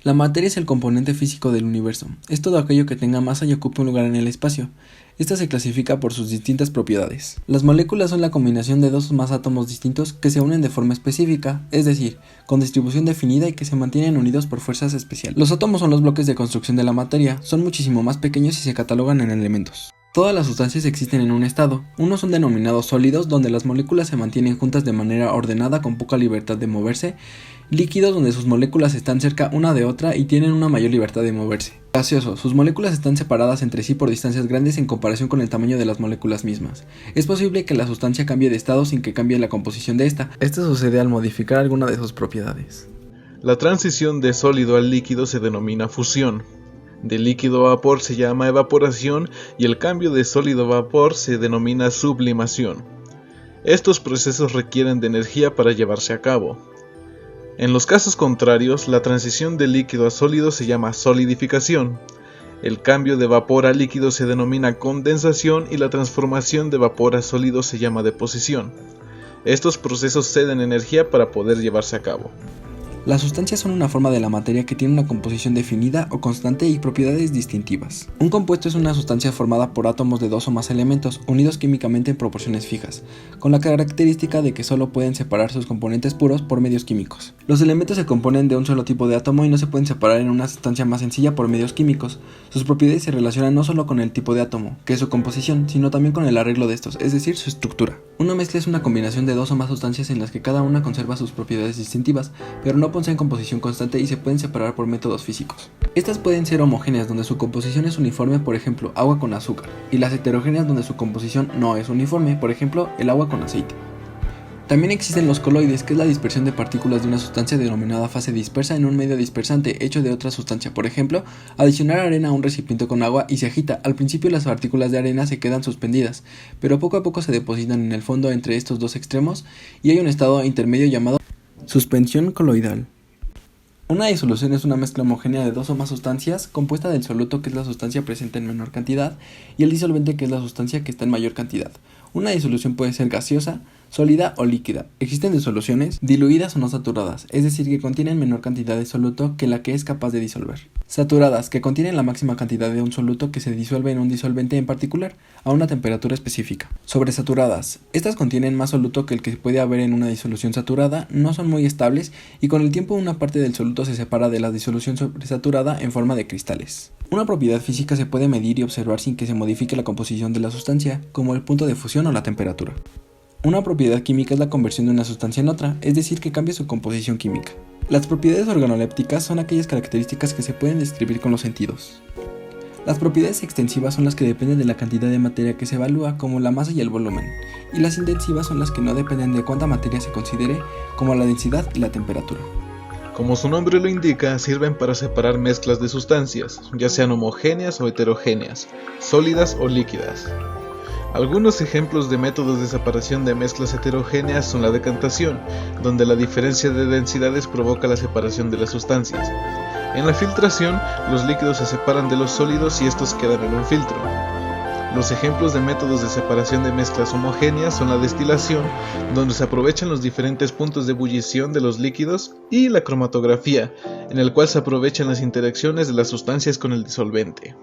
La materia es el componente físico del universo. Es todo aquello que tenga masa y ocupe un lugar en el espacio. Esta se clasifica por sus distintas propiedades. Las moléculas son la combinación de dos o más átomos distintos que se unen de forma específica, es decir, con distribución definida y que se mantienen unidos por fuerzas especiales. Los átomos son los bloques de construcción de la materia, son muchísimo más pequeños y se catalogan en elementos. Todas las sustancias existen en un estado. Unos son denominados sólidos, donde las moléculas se mantienen juntas de manera ordenada con poca libertad de moverse. Líquidos, donde sus moléculas están cerca una de otra y tienen una mayor libertad de moverse. Gaseosos, sus moléculas están separadas entre sí por distancias grandes en comparación con el tamaño de las moléculas mismas. Es posible que la sustancia cambie de estado sin que cambie la composición de esta. Esto sucede al modificar alguna de sus propiedades. La transición de sólido al líquido se denomina fusión. De líquido a vapor se llama evaporación y el cambio de sólido a vapor se denomina sublimación. Estos procesos requieren de energía para llevarse a cabo. En los casos contrarios, la transición de líquido a sólido se llama solidificación. El cambio de vapor a líquido se denomina condensación y la transformación de vapor a sólido se llama deposición. Estos procesos ceden energía para poder llevarse a cabo. Las sustancias son una forma de la materia que tiene una composición definida o constante y propiedades distintivas. Un compuesto es una sustancia formada por átomos de dos o más elementos, unidos químicamente en proporciones fijas, con la característica de que solo pueden separar sus componentes puros por medios químicos. Los elementos se componen de un solo tipo de átomo y no se pueden separar en una sustancia más sencilla por medios químicos. Sus propiedades se relacionan no solo con el tipo de átomo, que es su composición, sino también con el arreglo de estos, es decir, su estructura. Una mezcla es una combinación de dos o más sustancias en las que cada una conserva sus propiedades distintivas, pero no poseen composición constante y se pueden separar por métodos físicos. Estas pueden ser homogéneas, donde su composición es uniforme, por ejemplo, agua con azúcar, y las heterogéneas, donde su composición no es uniforme, por ejemplo, el agua con aceite. También existen los coloides, que es la dispersión de partículas de una sustancia denominada fase dispersa en un medio dispersante hecho de otra sustancia. Por ejemplo, adicionar arena a un recipiente con agua y se agita. Al principio las partículas de arena se quedan suspendidas, pero poco a poco se depositan en el fondo entre estos dos extremos y hay un estado intermedio llamado suspensión coloidal. Una disolución es una mezcla homogénea de dos o más sustancias, compuesta del soluto, que es la sustancia presente en menor cantidad, y el disolvente, que es la sustancia que está en mayor cantidad. Una disolución puede ser gaseosa, sólida o líquida. Existen disoluciones diluidas o no saturadas, es decir, que contienen menor cantidad de soluto que la que es capaz de disolver. Saturadas, que contienen la máxima cantidad de un soluto que se disuelve en un disolvente en particular, a una temperatura específica. Sobresaturadas, estas contienen más soluto que el que puede haber en una disolución saturada, no son muy estables y con el tiempo una parte del soluto se separa de la disolución sobresaturada en forma de cristales. Una propiedad física se puede medir y observar sin que se modifique la composición de la sustancia, como el punto de fusión o la temperatura. Una propiedad química es la conversión de una sustancia en otra, es decir, que cambia su composición química. Las propiedades organolépticas son aquellas características que se pueden describir con los sentidos. Las propiedades extensivas son las que dependen de la cantidad de materia que se evalúa, como la masa y el volumen, y las intensivas son las que no dependen de cuánta materia se considere, como la densidad y la temperatura. Como su nombre lo indica, sirven para separar mezclas de sustancias, ya sean homogéneas o heterogéneas, sólidas o líquidas. Algunos ejemplos de métodos de separación de mezclas heterogéneas son la decantación, donde la diferencia de densidades provoca la separación de las sustancias. En la filtración, los líquidos se separan de los sólidos y estos quedan en un filtro. Los ejemplos de métodos de separación de mezclas homogéneas son la destilación, donde se aprovechan los diferentes puntos de ebullición de los líquidos, y la cromatografía, en el cual se aprovechan las interacciones de las sustancias con el disolvente.